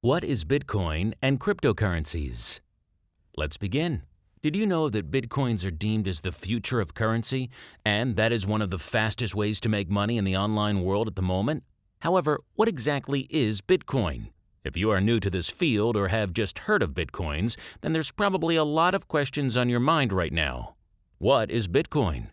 What is Bitcoin and cryptocurrencies? Let's begin. Did you know that Bitcoins are deemed as the future of currency, and that is one of the fastest ways to make money in the online world at the moment? However, what exactly is Bitcoin? If you are new to this field or have just heard of Bitcoins, then there's probably a lot of questions on your mind right now. What is Bitcoin?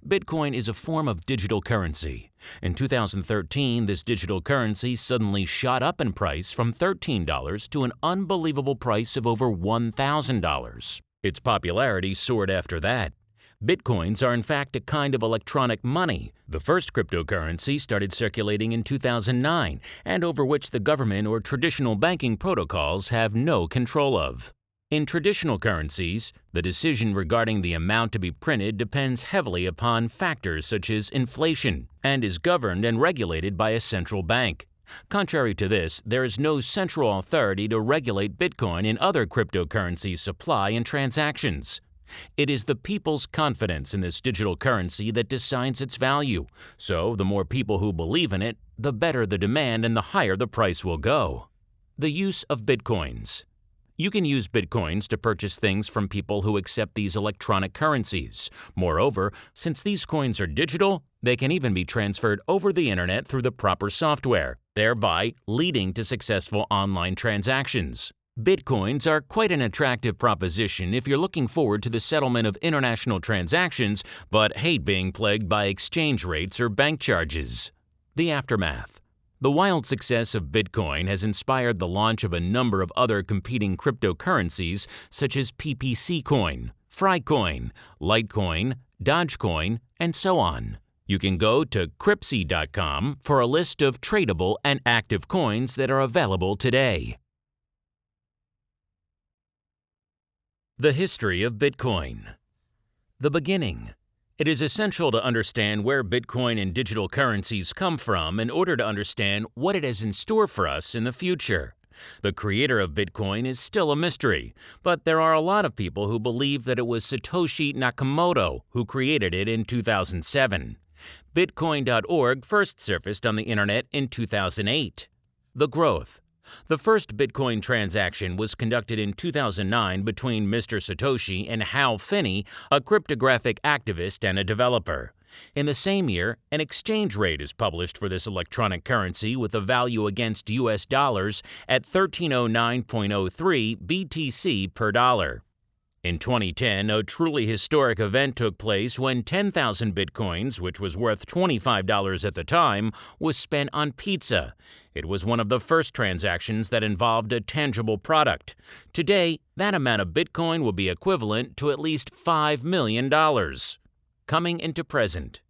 Bitcoin is a form of digital currency. In 2013, this digital currency suddenly shot up in price from $13 to an unbelievable price of over $1,000. Its popularity soared after that. Bitcoins are in fact a kind of electronic money. The first cryptocurrency started circulating in 2009 and over which the government or traditional banking protocols have no control of. In traditional currencies, the decision regarding the amount to be printed depends heavily upon factors such as inflation and is governed and regulated by a central bank. Contrary to this, there is no central authority to regulate Bitcoin and other cryptocurrency supply and transactions. It is the people's confidence in this digital currency that decides its value, so the more people who believe in it, the better the demand and the higher the price will go. The use of Bitcoins. You can use Bitcoins to purchase things from people who accept these electronic currencies. Moreover, since these coins are digital, they can even be transferred over the internet through the proper software, thereby leading to successful online transactions. Bitcoins are quite an attractive proposition if you're looking forward to the settlement of international transactions but hate being plagued by exchange rates or bank charges. The aftermath. The wild success of Bitcoin has inspired the launch of a number of other competing cryptocurrencies such as PPC Coin, Frycoin, Litecoin, Dogecoin, and so on. You can go to cryptsy.com for a list of tradable and active coins that are available today. The history of Bitcoin. The beginning. It is essential to understand where Bitcoin and digital currencies come from in order to understand what it has in store for us in the future. The creator of Bitcoin is still a mystery, but there are a lot of people who believe that it was Satoshi Nakamoto who created it in 2007. Bitcoin.org first surfaced on the internet in 2008. The growth. The first Bitcoin transaction was conducted in 2009 between Mr. Satoshi and Hal Finney, a cryptographic activist and a developer. In the same year, an exchange rate is published for this electronic currency with a value against US dollars at 1309.03 BTC per dollar. In 2010, a truly historic event took place when 10,000 bitcoins, which was worth $25 at the time, was spent on pizza. It was one of the first transactions that involved a tangible product. Today, that amount of Bitcoin will be equivalent to at least $5 million. Coming into present.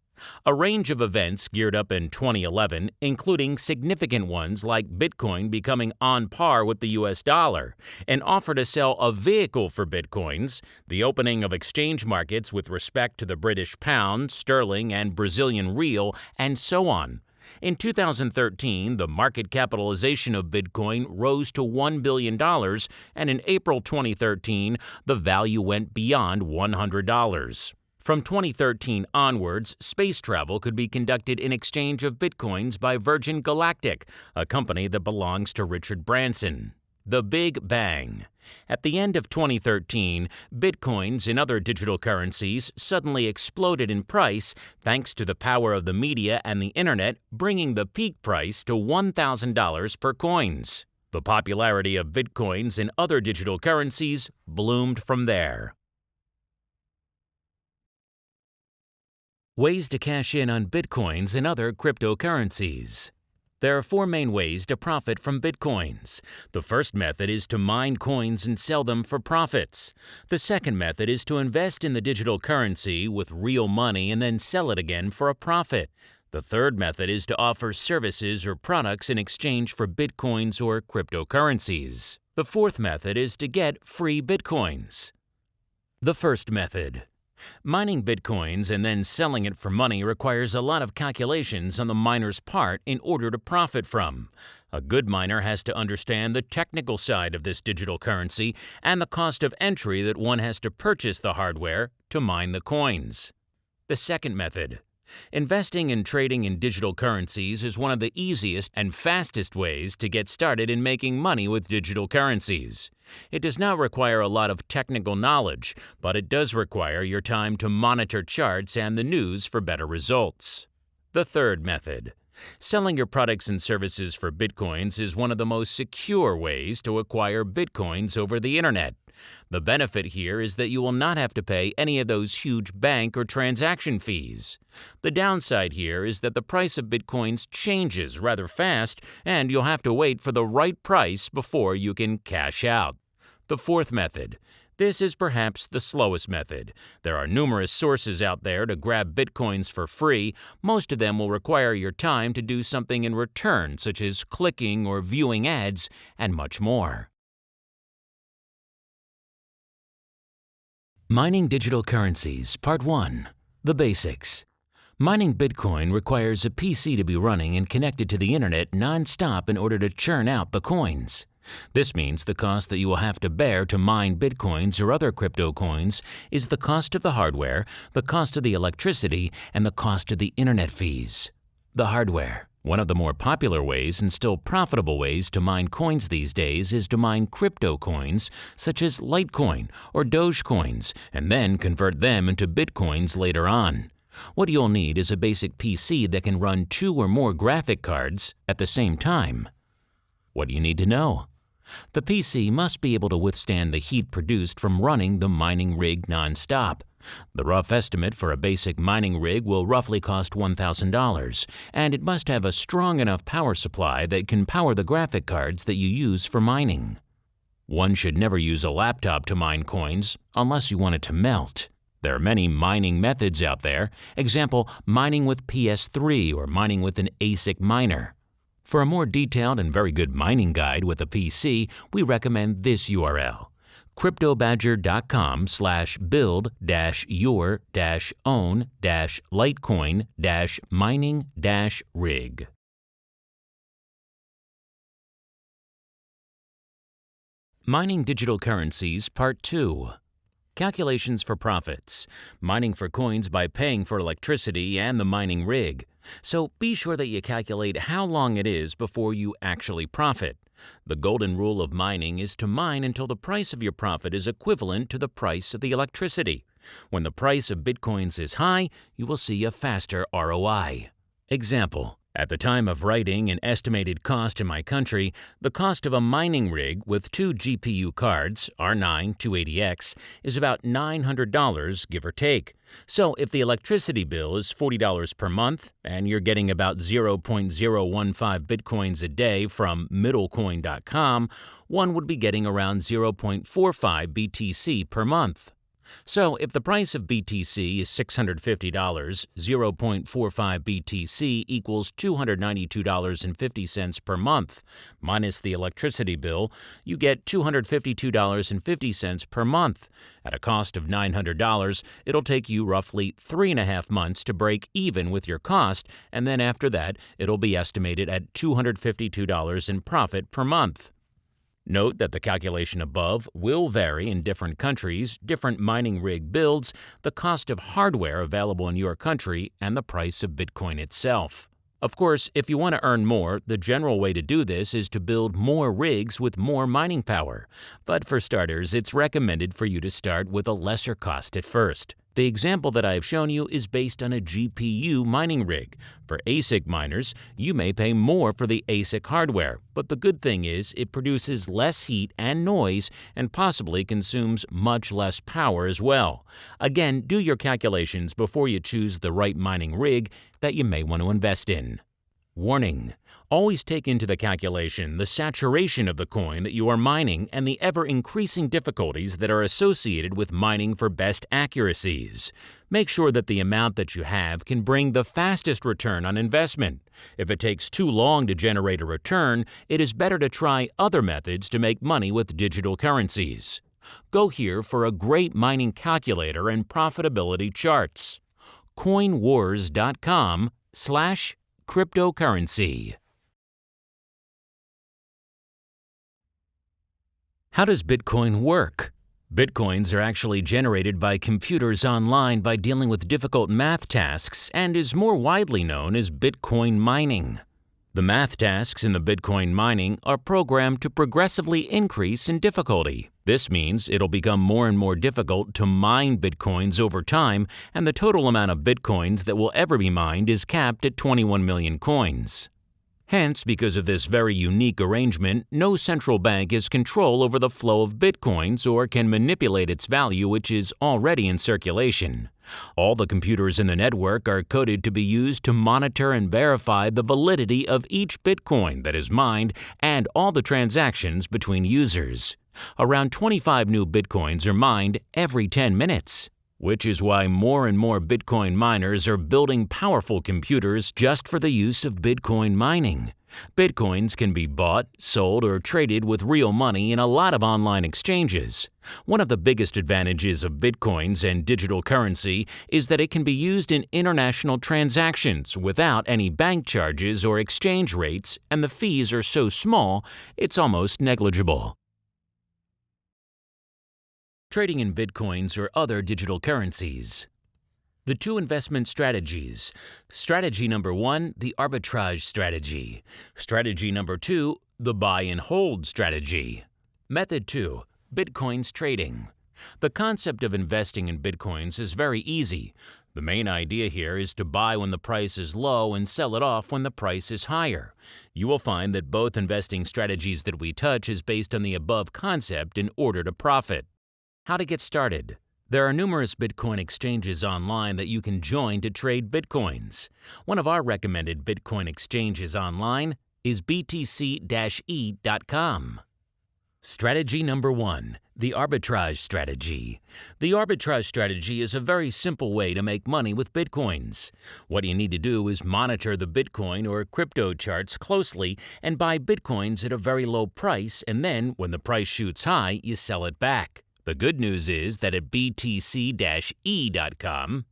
A range of events geared up in 2011, including significant ones like Bitcoin becoming on par with the US dollar, an offer to sell a vehicle for Bitcoins, the opening of exchange markets with respect to the British pound, sterling, and Brazilian real, and so on. In 2013, the market capitalization of Bitcoin rose to $1 billion, and in April 2013, the value went beyond $100. From 2013 onwards, space travel could be conducted in exchange of bitcoins by Virgin Galactic, a company that belongs to Richard Branson. The Big Bang. At the end of 2013, bitcoins and other digital currencies suddenly exploded in price thanks to the power of the media and the internet, bringing the peak price to $1,000 per coins. The popularity of bitcoins and other digital currencies bloomed from there. Ways to cash in on bitcoins and other cryptocurrencies. There are four main ways to profit from bitcoins. The first method is to mine coins and sell them for profits. The second method is to invest in the digital currency with real money and then sell it again for a profit. The third method is to offer services or products in exchange for bitcoins or cryptocurrencies. The fourth method is to get free bitcoins. The first method. Mining bitcoins and then selling it for money requires a lot of calculations on the miner's part in order to profit from. A good miner has to understand the technical side of this digital currency and the cost of entry that one has to purchase the hardware to mine the coins. The second method. Investing and trading in digital currencies is one of the easiest and fastest ways to get started in making money with digital currencies. It does not require a lot of technical knowledge, but it does require your time to monitor charts and the news for better results. The third method. Selling your products and services for bitcoins is one of the most secure ways to acquire bitcoins over the internet. The benefit here is that you will not have to pay any of those huge bank or transaction fees. The downside here is that the price of bitcoins changes rather fast, and you'll have to wait for the right price before you can cash out. The fourth method. This is perhaps the slowest method. There are numerous sources out there to grab bitcoins for free. Most of them will require your time to do something in return, such as clicking or viewing ads, and much more. Mining digital currencies, Part 1. The basics. Mining Bitcoin requires a PC to be running and connected to the internet non-stop in order to churn out the coins. This means the cost that you will have to bear to mine bitcoins or other crypto coins is the cost of the hardware, the cost of the electricity, and the cost of the internet fees. The hardware. One of the more popular ways and still profitable ways to mine coins these days is to mine crypto coins such as Litecoin or Dogecoins and then convert them into bitcoins later on. What you'll need is a basic PC that can run 2 or more graphic cards at the same time. What do you need to know? The PC must be able to withstand the heat produced from running the mining rig non-stop. The rough estimate for a basic mining rig will roughly cost $1,000, and it must have a strong enough power supply that can power the graphic cards that you use for mining. One should never use a laptop to mine coins unless you want it to melt. There are many mining methods out there, example, mining with PS3 or mining with an ASIC miner. For a more detailed and very good mining guide with a PC, we recommend this URL, cryptobadger.com/build-your-own-litecoin-mining-rig. Mining digital currencies, Part 2. Calculations for profits. Mining for coins by paying for electricity and the mining rig. So be sure that you calculate how long it is before you actually profit. The golden rule of mining is to mine until the price of your profit is equivalent to the price of the electricity. When the price of bitcoins is high, you will see a faster ROI. Example. At the time of writing an estimated cost in my country, the cost of a mining rig with 2 GPU cards, R9 280X, is about $900, give or take. So if the electricity bill is $40 per month and you're getting about 0.015 bitcoins a day from middlecoin.com, one would be getting around 0.45 BTC per month. So if the price of BTC is $650, 0.45 BTC equals $292.50 per month. Minus the electricity bill, you get $252.50 per month. At a cost of $900, it'll take you roughly 3.5 months to break even with your cost, and then after that, it'll be estimated at $252 in profit per month. Note that the calculation above will vary in different countries, different mining rig builds, the cost of hardware available in your country, and the price of Bitcoin itself. Of course, if you want to earn more, the general way to do this is to build more rigs with more mining power. But for starters, it's recommended for you to start with a lesser cost at first. The example that I have shown you is based on a GPU mining rig. For ASIC miners, you may pay more for the ASIC hardware, but the good thing is it produces less heat and noise and possibly consumes much less power as well. Again, do your calculations before you choose the right mining rig that you may want to invest in. Warning: always take into the calculation the saturation of the coin that you are mining and the ever-increasing difficulties that are associated with mining for best accuracies. Make sure that the amount that you have can bring the fastest return on investment. If it takes too long to generate a return, it is better to try other methods to make money with digital currencies. Go here for a great mining calculator and profitability charts. coinwars.com/cryptocurrency. How does Bitcoin work? Bitcoins are actually generated by computers online by dealing with difficult math tasks and is more widely known as Bitcoin mining. The math tasks in the Bitcoin mining are programmed to progressively increase in difficulty. This means it'll become more and more difficult to mine Bitcoins over time, and the total amount of Bitcoins that will ever be mined is capped at 21 million coins. Hence, because of this very unique arrangement, no central bank has control over the flow of Bitcoins or can manipulate its value, which is already in circulation. All the computers in the network are coded to be used to monitor and verify the validity of each Bitcoin that is mined and all the transactions between users. Around 25 new Bitcoins are mined every 10 minutes. Which is why more and more Bitcoin miners are building powerful computers just for the use of Bitcoin mining. Bitcoins can be bought, sold, or traded with real money in a lot of online exchanges. One of the biggest advantages of Bitcoins and digital currency is that it can be used in international transactions without any bank charges or exchange rates, and the fees are so small, it's almost negligible. Trading in Bitcoins or other digital currencies. The two investment strategies. Strategy number 1, the arbitrage strategy. Strategy number 2, the buy and hold strategy. Method 2, Bitcoins trading. The concept of investing in Bitcoins is very easy. The main idea here is to buy when the price is low and sell it off when the price is higher. You will find that both investing strategies that we touch is based on the above concept in order to profit. How to get started. There are numerous Bitcoin exchanges online that you can join to trade Bitcoins. One of our recommended Bitcoin exchanges online is btc-e.com. Strategy number 1, the arbitrage strategy. The arbitrage strategy is a very simple way to make money with Bitcoins. What you need to do is monitor the Bitcoin or crypto charts closely and buy Bitcoins at a very low price, and then when the price shoots high, you sell it back. The good news is that at btc-e.com,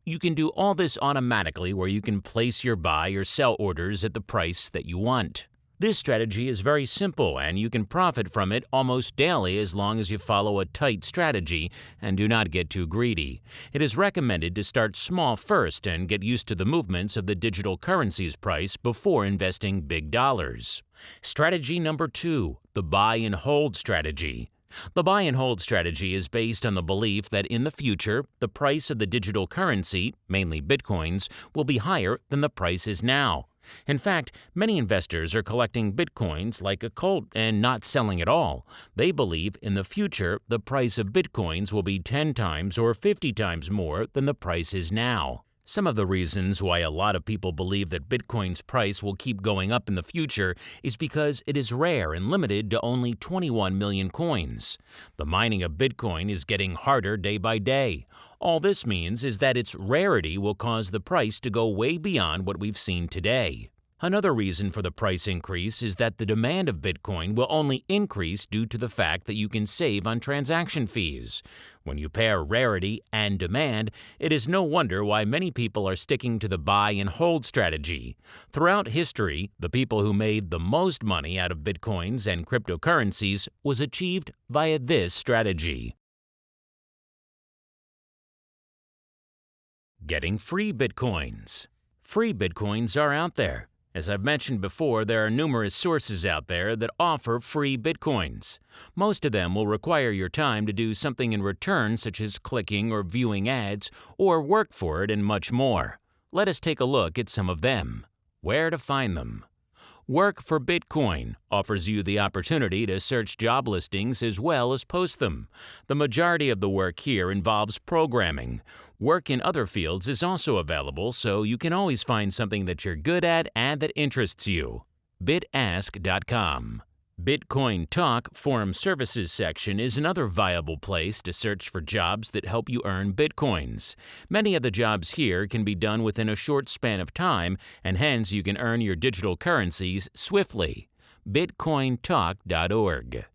you can do all this automatically where you can place your buy or sell orders at the price that you want. This strategy is very simple and you can profit from it almost daily as long as you follow a tight strategy and do not get too greedy. It is recommended to start small first and get used to the movements of the digital currency's price before investing big dollars. Strategy number 2, the buy and hold strategy. The buy and hold strategy is based on the belief that in the future, the price of the digital currency, mainly Bitcoins, will be higher than the price is now. In fact, many investors are collecting Bitcoins like a cult and not selling at all. They believe in the future the price of Bitcoins will be 10 times or 50 times more than the price is now. Some of the reasons why a lot of people believe that Bitcoin's price will keep going up in the future is because it is rare and limited to only 21 million coins. The mining of Bitcoin is getting harder day by day. All this means is that its rarity will cause the price to go way beyond what we've seen today. Another reason for the price increase is that the demand of Bitcoin will only increase due to the fact that you can save on transaction fees. When you pair rarity and demand, it is no wonder why many people are sticking to the buy and hold strategy. Throughout history, the people who made the most money out of Bitcoins and cryptocurrencies was achieved via this strategy. Getting free Bitcoins. Free Bitcoins are out there. As I've mentioned before, there are numerous sources out there that offer free Bitcoins. Most of them will require your time to do something in return, such as clicking or viewing ads, or work for it and much more. Let us take a look at some of them. Where to find them? Work for Bitcoin offers you the opportunity to search job listings as well as post them. The majority of the work here involves programming. Work in other fields is also available, so you can always find something that you're good at and that interests you. Bitask.com. Bitcoin Talk Forum Services section is another viable place to search for jobs that help you earn Bitcoins. Many of the jobs here can be done within a short span of time, and hence you can earn your digital currencies swiftly. Bitcointalk.org.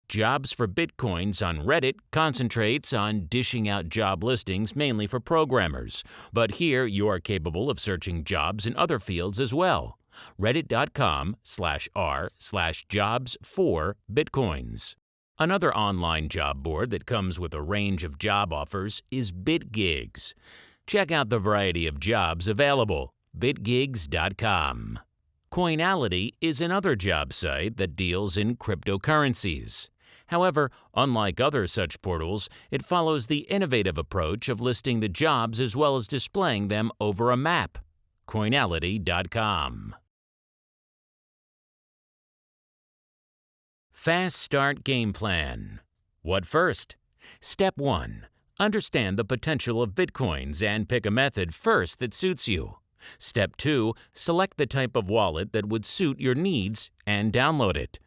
Jobs for Bitcoins on Reddit concentrates on dishing out job listings mainly for programmers, but here you are capable of searching jobs in other fields as well. Reddit.com/r/jobs4bitcoins. Another online job board that comes with a range of job offers is BitGigs. Check out the variety of jobs available. bitgigs.com. Coinality is another job site that deals in cryptocurrencies. However, unlike other such portals, it follows the innovative approach of listing the jobs as well as displaying them over a map. Coinality.com. Fast Start Game Plan. What first? Step 1. Understand the potential of Bitcoins and pick a method first that suits you. Step 2. Select the type of wallet that would suit your needs and download it.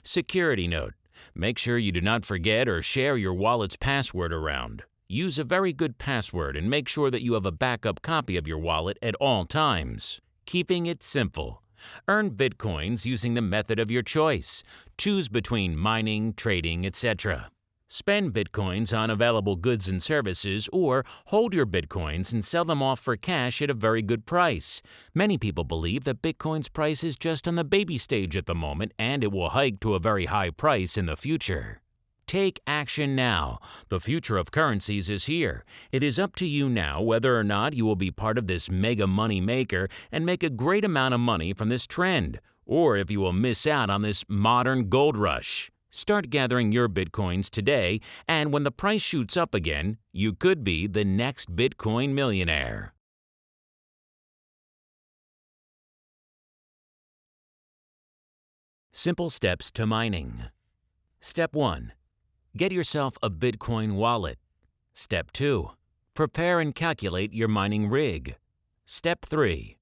Security note. Make sure you do not forget or share your wallet's password around. Use a very good password and make sure that you have a backup copy of your wallet at all times. Keeping it simple. Earn Bitcoins using the method of your choice. Choose between mining, trading, etc. Spend Bitcoins on available goods and services, or hold your Bitcoins and sell them off for cash at a very good price. Many people believe that Bitcoin's price is just on the baby stage at the moment and it will hike to a very high price in the future. Take action now. The future of currencies is here. It is up to you now whether or not you will be part of this mega money maker and make a great amount of money from this trend, or if you will miss out on this modern gold rush. Start gathering your Bitcoins today, and when the price shoots up again, you could be the next Bitcoin millionaire. Simple steps to mining. Step 1. Get yourself a Bitcoin wallet. Step 2. Prepare and calculate your mining rig. Step 3.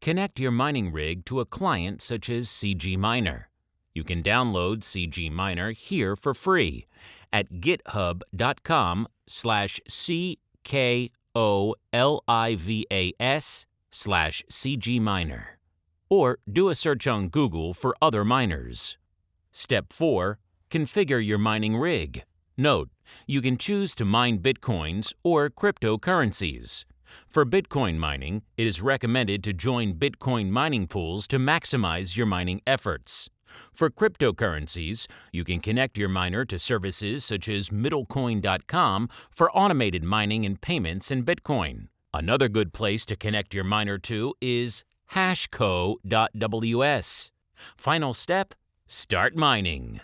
Connect your mining rig to a client such as CG Miner. You can download CG Miner here for free at github.com/CKOLIVAS/CG Miner, or do a search on Google for other miners. Step 4. Configure your mining rig. Note, you can choose to mine Bitcoins or cryptocurrencies. For Bitcoin mining, it is recommended to join Bitcoin mining pools to maximize your mining efforts. For cryptocurrencies, you can connect your miner to services such as middlecoin.com for automated mining and payments in Bitcoin. Another good place to connect your miner to is hashco.ws. Final step, start mining.